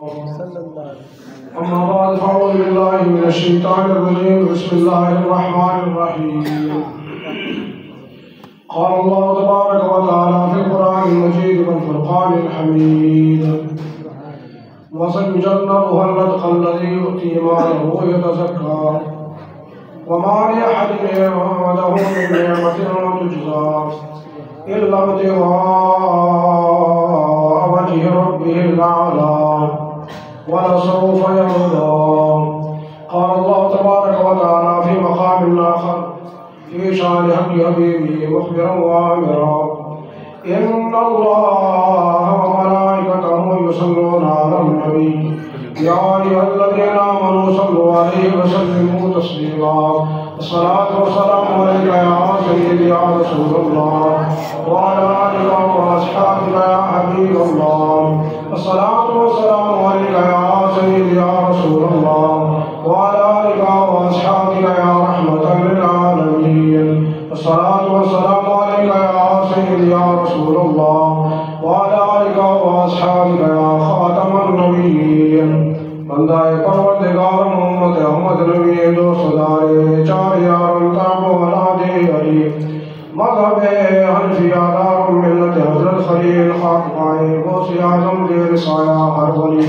أما بعد فأعوذ بالله من الشيطان الرجيم بسم الله الرحمن الرحيم قال الله تبارك وتعالى في القرآن المجيد والفرقان الحميد وسيجنبها الأتقى الذي يؤتي ماله يتزكى وما لأحد عنده من نعمة تجزى إلا ابتغاء وجه ربه الأعلى ولسوف يرضى. قال الله تبارك وتعالى في مقام آخر في شأن حبيبه مخبرا وآمرا إن الله وملائكته يصلون على النبي يا أيها الذين آمنوا صلوا عليه وسلموا تسليما. الصلاة والسلام عليك يا سيدي يا رسول الله وعلى آلك وأصحابك يا حبيب الله. الصلاة والسلام عليك يا سيدي يا رسول الله وعلى آلك وأصحابك يا رحمة للعالمين. الصلاة والسلام عليك يا سيدي يا رسول الله وعلى آلك وأصحابك يا خاتم النبيين. بندہ پروردگار محمد احمد نبی دو صدارے چار یارم تاب ولاد علی مذہب حنفیہ دار ملت حضرت خلیل خاکمائے غوث اعظم دیر سایہ ہر ولی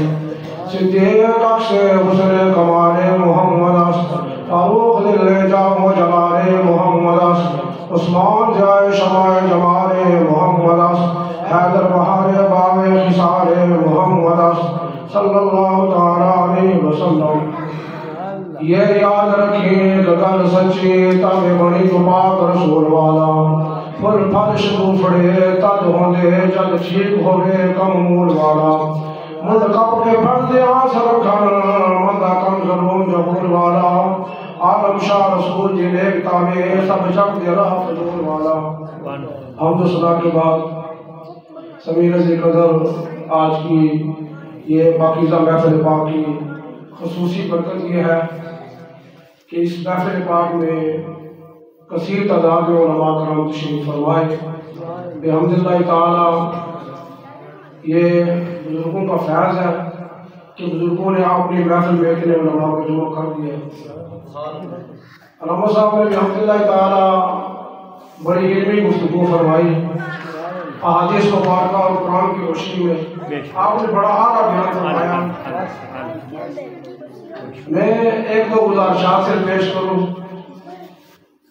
صدیق اکش حسن کمال محمد فاروق دل جام و جلال محمد عثمان جائے شمع جمال محمد حیدر بہار باغ خسار محمد صلی اللہ تعالیٰ علیہ وسلم. یہ یاد رکھیں گل سچی تب بڑی تو پاک رسول والا پھل پھل شگوفڑے تد ہوندے جد ٹھیک ہوئے کم مول والا مند کپ کے پردے آس رکھن مندہ کم ظلم جبور والا عالم شاہ رسول جی نے کتابے سب چک دے رہا فضول والا. حمد صدا کے بعد سمیر سے قدر آج کی یہ پاکیزہ محفل پاک کی خصوصی برکت یہ ہے کہ اس محفل پاک میں کثیر تعداد میں علماء کرام تشریف فرمائے. بحمد اللہ تعالی یہ بزرگوں کا فیض ہے کہ بزرگوں نے اپنی محفل میں اتنے علماء کو جمع کر دیا. علامہ صاحب نے بحمد اللہ تعالی بڑی علمی گفتگو فرمائی احادیث مبارکہ اور قرآن کی روشنی میں آپ نے بڑا اعلیٰ بیان فرمایا. میں ایک دو گزارشات سے پیش کروں.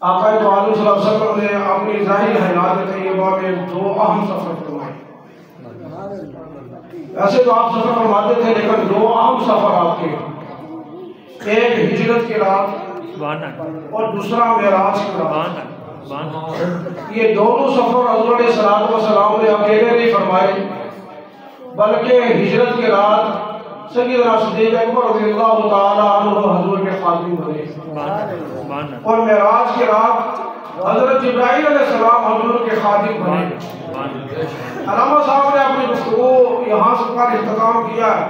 آقا دو عالم صلی اللہ علیہ وسلم نے اپنی ظاہری حیات طیبہ میں دو اہم سفر فرمائے. ایسے تو آپ سفر فرماتے تھے لیکن دو اہم سفر آپ کے، ایک ہجرت کی رات اور دوسرا معراج کی رات. یہ دونوں سفر حضور علیہ السلام نے اکیلے نہیں فرمائے بلکہ ہجرت کی رات سیدنا صدیق اکبر رضی اللہ تعالی عنہ حضور کے خادم بنے اور معراج کی رات حضرت جبرائیل علیہ السلام حضور کے خادم بنے. علامہ صاحب نے اپنی گفتگو یہاں سے پر اختتام کیا ہے.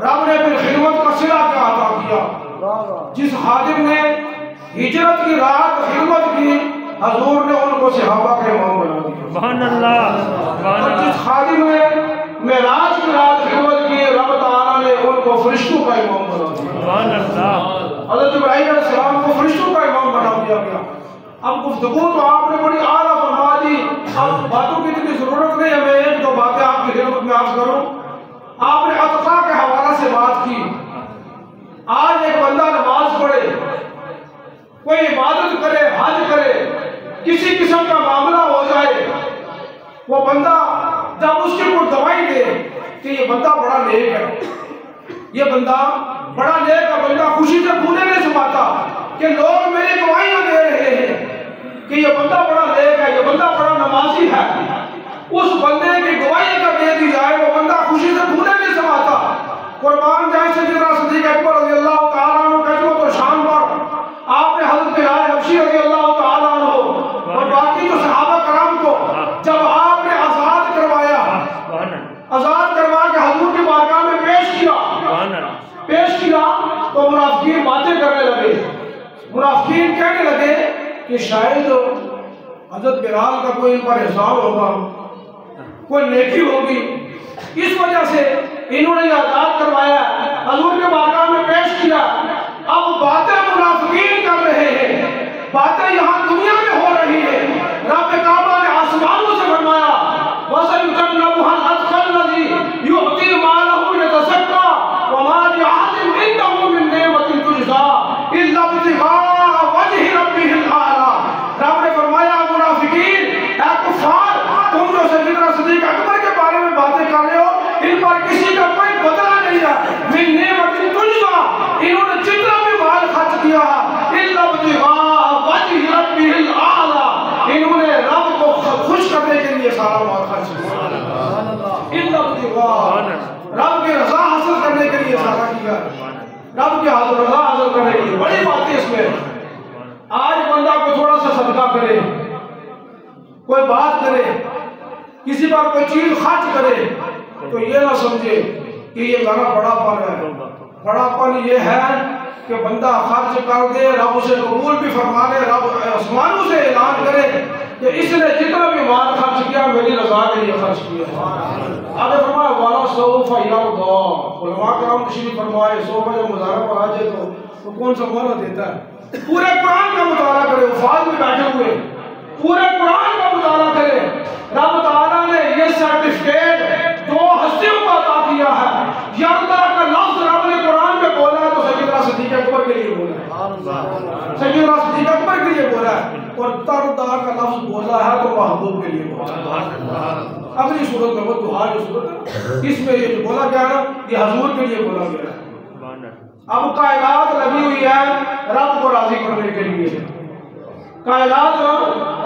رب نے اپنی خدمت کا صلہ کیا عطا کیا. جس خادم نے ہجرت کی رات خدمت کی حضور نے ان کو صحابہ کے امام بنا دیا. سبحان اللہ. اور جس خادم نے معراج کی رات خدمت کی رب تعالیٰ نے ان کو فرشتوں کا امام بنا دیا. سبحان اللہ. حضرت ابراہیم علیہ السلام کو فرشتوں کا امام بنا دیا گیا. اب گفتگو تو آپ نے بڑی اعلیٰ فرما دی. اب باتوں کی اتنی ضرورت نہیں ہے. میں ایک دو باتیں آپ کی خدمت میں عرض کروں. آپ نے اتقا کے حوالہ سے بات کی. آج ایک بندہ نماز پڑھے، کوئی عبادت کرے، حج کرے، کسی قسم کا معاملہ ہو جائے، وہ بندہ جب اس کے کو دوائی دے کہ یہ بندہ بڑا نیک ہے، یہ بندہ بڑا نیک ہے، بندہ خوشی سے پھولے نہیں سماتا کہ لوگ میری دوائیاں دے رہے ہیں کہ یہ بندہ بڑا نیک ہے، یہ بندہ بڑا نمازی ہے. اس بندے کی گواہی اگر دے دی جائے وہ بندہ خوشی سے پھولے نہیں سماتا. قربان جائے سیدنا صدیق اکبر رضی اللہ تعالیٰ عنہ کا عظمت و شان پر آپ نے حضرت بلال حبشی رضی اللہ تعالیٰ عنہ اور باقی جو صحابہ کرام کو جب آپ نے آزاد کروایا، آزاد کروا کے حضور کی بارگاہ میں پیش کیا تو منافقین باتیں کرنے لگے. منافقین کہنے لگے کہ شاید حضرت بلال کا کوئی ان پر احسان ہوگا، کوئی نیکی ہوگی، اس وجہ سے انہوں نے آزاد کروایا، حضور کے بارگاہ میں پیش کیا. اب باتیں منافقین کر رہے ہیں، باتیں یہاں دنیا میں ہو رہی ہیں. رب کعبہ نے آسمانوں سے فرمایا وَسَيُجَنَّبُهَا الْأَتْقَى الَّذِي يُؤْتِي مَالَهُ يَتَزَكَّىٰ وَمَا لِأَحَدٍ عِندَهُ مِن نِّعْمَةٍ تُجْزَىٰ إِلَّا ابْتِغَاءَ وَجْهِ رَبِّهِ الْأَعْلَىٰ. رب نے فرمایا منافقین، اے کفار، تم جو سیدنا صدیق اکبر کے بارے میں باتیں کر رہے ہو، ان پر کسی کا کوئی بدلہ نہیں ہے. مِن نِّعْمَةٍ تُجْزَىٰ، انہوں نے جتنا بھی مال خرچ کیا ہے إِلَّا ابْتِغَاءَ وَجْهِ رَبِّهِ الْأَعْلَىٰ، انہوں نے رب کو خوش کرنے کے لیے سارا مال خرچ کیا. إِلَّا ابْتِغَاءَ، رب کی رضا حاصل کرنے کے لیے سارا کیا. رب کی رضا حاصل کرنے کے لیے بڑی بات ہے اس میں. آج بندہ کو تھوڑا سا صدقہ کرے، کوئی بات کرے، کسی پر کوئی چیز خرچ کرے تو یہ نہ سمجھے کہ یہ میرا بڑا پن ہے. بڑا پن یہ ہے کہ بندہ خرچ کر دے، رب اسے قبول بھی فرما لے، رب آسمانوں سے اعلان کرے کہ اس نے جتنا بھی مال خرچ کیا میری رضا کے لیے خرچ کیا. آگے فرمایا وَلَسَوْفَ يَرْضَىٰ. علماء کرام تشریف فرمائے سوفہ جب مظاہرہ پر آ جائے تو کون سا مولا دیتا ہے؟ پورے قرآن کا مطالعہ کرے، وفاد میں بیٹھے ہوئے پورے قرآن کا مطالعہ کرے. رب تعالیٰ نے یہ سرٹیفکیٹ دو ہستیوں کو عطا کیا ہے. یرضا کا لفظ رب نے قرآن میں بولا ہے تو سیدنا صدیق اکبر کے لیے بولا ہے، سیدنا صدیق اکبر کے لیے بولا ہے. اور ترضا کا لفظ بولا ہے تو محبوب کے لیے بولا ہے. اگلی صورت میں وہ دعا جو صورت ہے اس میں یہ جو بولا گیا نا یہ حضور کے لیے بولا گیا ہے. اب کائنات لگی ہوئی ہے رب کو راضی کرنے کے لیے، کائنات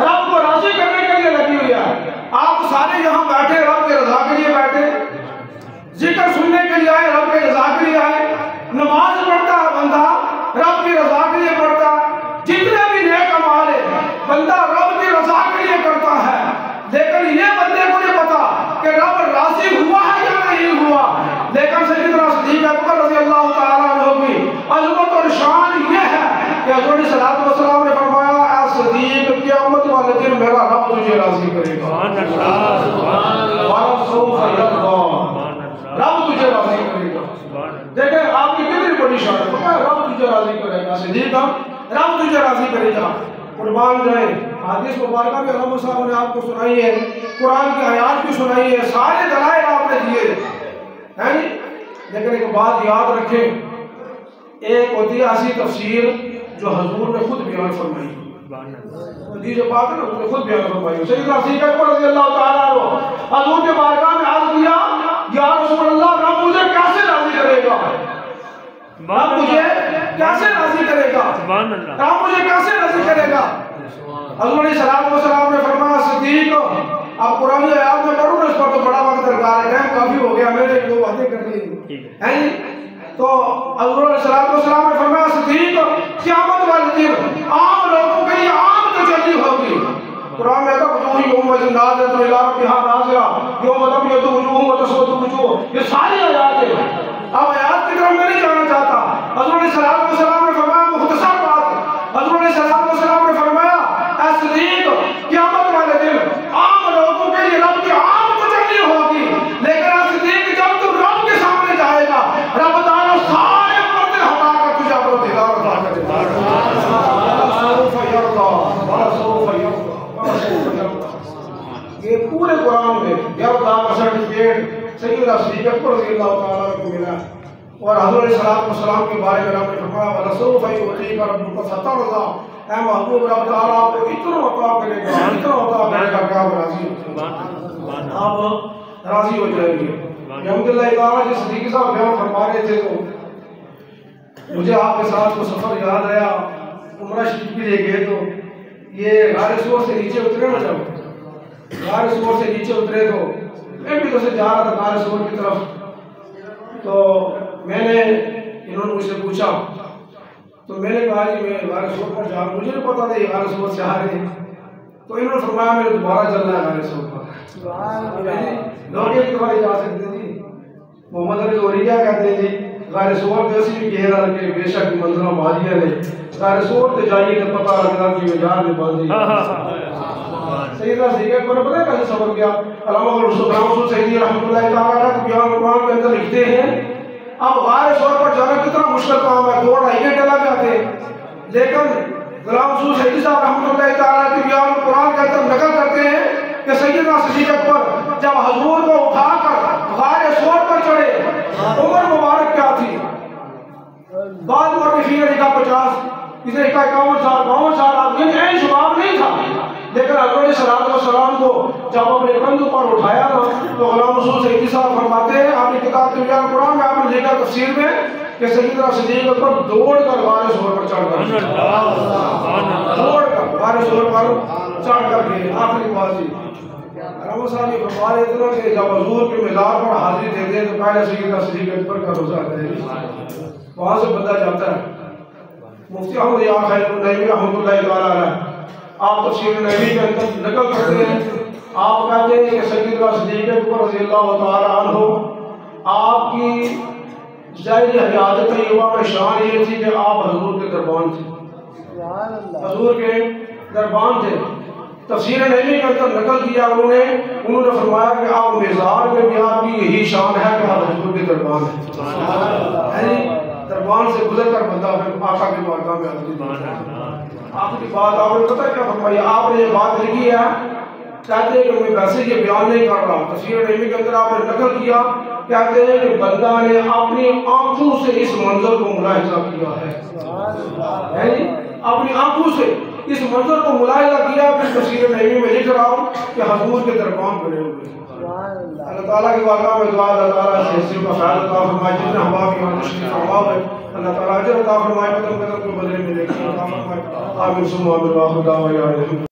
رب کو راضی کرنے کے لیے لگی ہوئی ہے. آپ سارے یہاں بیٹھے رب کے رضا کے لیے بیٹھے، ذکر سننے کے لیے آئے، رب کے رضا کے لیے آئے. نماز پڑھتا ہے بندہ رب کی رضا کے لیے پڑھتا ہے. جتنے بھی نیک اعمال ہے بندہ رب کی رضا کے لیے کرتا ہے. لیکن یہ بندے کو نہیں پتا کہ رب راضی ہوا ہے یا نہیں ہوا. لیکن سیدنا صدیق اکبر رضی اللہ تعالیٰ عنہ کی عظمت اور شان یہ ہے کہ حضور صلی اللہ علیہ وسلم نے فرمایا اے صدیق قیامت والے دن میرا رب تجھے راضی کرے گا. رب تجھے راضی کرے گا. دیکھیں آپ کی کتنی بڑی شان ہے، رب تجھے راضی کرے گا. صدیق رب تجھے راضی کرے گا. قربان جائے حدیث مبارکہ میں رب صاحب نے آپ کو سنائی ہے، قرآن کی آیات بھی سنائی ہے، سارے دلائل آپ نے دیے ہیں. لیکن ایک بات یاد رکھیں، ایک ہوتی ہے ایسی تفسیر جو حضور نے خود بیان فرمائی. حدیث پاک نے خود بیان فرمائی. سیدنا صدیق اکبر رضی اللہ تعالیٰ عنہ حضور کے بارگاہ میں عرض کیا یا رسول اللہ رب مجھے کیسے راضی کرے گا؟ رب مجھے کیسے راضی کرے گا؟ رب مجھے کیسے راضی کرے گا؟ حضور علیہ السلام نے فرمایا صدیق آپ قرآن آیات میں پڑھو اس پر تو بڑا وقت درکار ہے، ٹائم کافی ہو گیا، میرے دو باتیں کرنی ہیں. تو حضور علیہ السلام نے فرمایا صدیق قیامت والے دن عام لوگوں کے لیے عام تجلی ہوگی. قرآن میں کہا وجوہ یومئذ ناظرۃ الی ربھا ناظرہ یوم تبیض وجوہ وتسود وجوہ. یہ ساری آیات ہیں. اب آیات کی طرف میں نہیں جانا چاہتا. حضور علیہ السلام نے فرمایا مختصر بات، حضور علیہ السلام نے فرمایا اے صدیق قیامت والے دن عام لوگوں کے لیے رب کی عام تجلی ہوگی. لیکن اے صدیق جب تو رب کے سامنے جائے گا رب تعالیٰ سارے پردے ہٹا کر تجھے اپنا دیدار عطا کر دے گا. یہ پورے قرآن میں یرضا کا سرٹیفکیٹ سیدنا صدیق اکبر رضی اللہ تعالیٰ عنہ کو ملا. اور حضور علیہ السلام کے بارے میں رب نے فرمایا وَلَسَوْفَ يُعْطِيكَ رَبُّكَ فَتَرْضَىٰ. اے محبوب رب تعالیٰ آپ کو اتنا عطا کرے گا، اتنا عطا کرے گا کہ آپ راضی ہو جائیں گے. آپ راضی ہو جائیں گے. الحمدللہ ادارہ جس صدیقی صاحب بیان فرما رہے تھے تو مجھے آپ کے ساتھ وہ سفر یاد آیا. عمرہ شریف کے لیے گئے تو یہ غار سور سے نیچے اترے نا، جب غار سور سے نیچے اترے تو میں بھی تو سے جا رہا تھا غار سور کی طرف. تو میں نے انہوں نے مجھ سے پوچھا تو میں نے کہا جی میں غار سور پر جا رہا ہوں، مجھے نہیں پتا تھا یہ غار سور سے آ رہے ہیں. تو انہوں نے فرمایا میرے دوبارہ چلنا ہے غار سور پر. لوگ ایک دفعہ جا سکتے جی. محمد علی زوری کیا کہتے ہیں جی غار سور تے اسی بھی گہرا رکھے بے شک منظروں بازیاں نے غار سور تے جائیے تے پتہ لگدا کہ بازار میں باندھی. سیدنا صدیق اکبر پتہ ہے کیسے صبر کیا؟ علامہ رسول سعیدی رحمۃ اللہ تعالیٰ علیہ بیان قرآن کے اندر لکھتے ہیں اب غار سور پر جانا کتنا مشکل کام ہے، 2-2.5 گھنٹے لگ جاتے، لیکن غلام رسول سعیدی صاحب رحمۃ اللہ تعالیٰ کے بیان قرآن کے اندر نقل کرتے ہیں کہ سیدنا صدیق اکبر جب حضور کو اٹھا کر غار سور پر چڑھے، عمر مبارک کیا تھی؟ بعض مورخین نے لکھا 50، کسی نے لکھا 51 سال 52 سال، آپ یعنی عین شباب نہیں تھا، لیکن حضرت علیہ السلام کو جب اپنے کندھوں پر اٹھایا نا تو غلام رسول سعیدی صاحب فرماتے ہیں آپ کی کتاب بیان قرآن میں آپ نے لکھا تفسیر میں کہ سیدنا صدیق اکبر دوڑ کر غار سور پر چڑھ گئے، دوڑ کر غار سور پر چڑھ کر گئے۔ آخری بات جی علامہ صاحب یہ فرما رہے تھے کہ جب حضور کے مزار پر حاضری دیتے ہیں تو پہلے سیدنا صدیق اکبر کا روزہ ہے، وہاں سے بندہ جاتا ہے۔ مفتی احمد یار خیر النعیمی رحمۃ اللہ تعالیٰ علیہ آپ تفسیر نبی کے اندر نقل کرتے ہیں، آپ کہتے ہیں کہ سیدنا صدیق اکبر رضی اللہ تعالیٰ عنہ آپ کی ظاہری حیات طیبہ میں شان یہ تھی کہ آپ حضور کے دربان تھے، حضور کے دربان تھے۔ تفسیر نبی کے اندر نقل کیا انہوں نے فرمایا کہ آپ مزار میں بھی آپ کی یہی شان ہے کہ آپ حضور کے دربان ہیں، دربان سے گزر کر بندہ پھر آقا کی بارگاہ میں حاضری۔ آپ کی بات آپ نے پتہ کیا فرمائی؟ آپ نے یہ بات لکھی ہے، کہتے ہیں کہ میں ویسے یہ بیان نہیں کر رہا، تفسیر نبی کے اندر آپ نے نقل کیا، کہتے ہیں کہ بندہ نے اپنی آنکھوں سے اس منظر کو ملاحظہ کیا ہے، اپنی آنکھوں سے اس منظر کو ملاحظہ کیا، پھر تفسیر نبی میں لکھ رہا ہوں کہ حضور کے دربان بنے ہوئے۔ اللہ تعالیٰ کی بارگاہ میں دعا اللہ تعالیٰ سے حصے کا خیال عطا فرمائے، جتنے احباب یہاں تشریف فرما ہے اللہ تعالیٰ اجر عطا فرمائے، قدم قدم کو بدلے میں دیکھیں عطا فرمائے، آمین ثم آمین، وآخر دعوانا